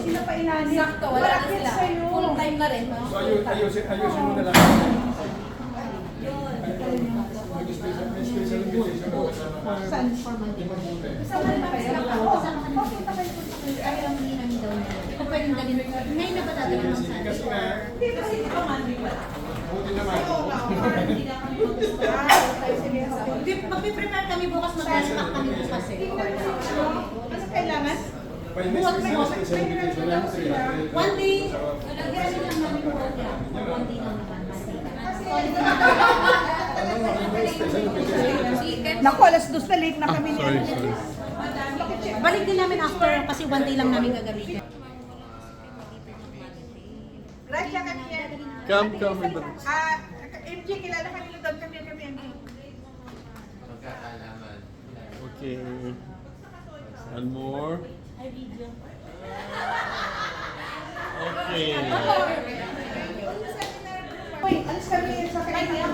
sila pa inanin. Sakto, wala na Malapit sila. sa'yo. Full time na rin, no? So ayusin mo na lang. May special invitation po kasama. Saan? Kasama rin ba sila pa? Pakita kayo po sa kayo. Ayaw ang hindi namin daw niya. Kung pwedeng dalhin. Ngayon na ba dadalhin ng Sunday? Kasi nga, Hindi pa sila pa mandi pa. buti naman. Magpiprepare kami bukas, mag-restock kami bukas eh. Ano kailangan? By next week na special invitation lang. 1 day, nag-ready lang namin po kaya. 1 day lang naman. Special invitation. Naku, alas 2 na late na kami. Sorry. Balik din namin after kasi 1 day lang namin gagamitin. Gracia kami yan. Come, my MJ, kilala ka nila doon kami MJ. Okay. One more. Okay. Uy, alis kami sa kanya.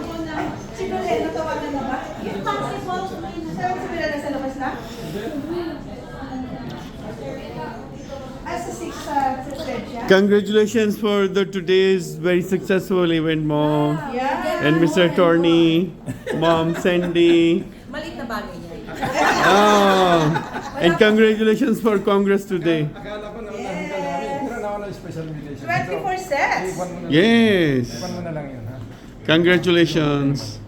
Sino rin, natawagan na ba? Yung basketball, saan si Mila nasa labas na? Sa 6 sa siya? Congratulations for the today's very successful event, Mom. Yeah. And Mr. Tony, Mom Sandy. Malit na bagay niya. And congratulations for Congress today. Akala ko naunahan ka namin. Pero nauna yung special invitation. 24 sets. Yes. Ipan mo na lang yun, ha? Congratulations.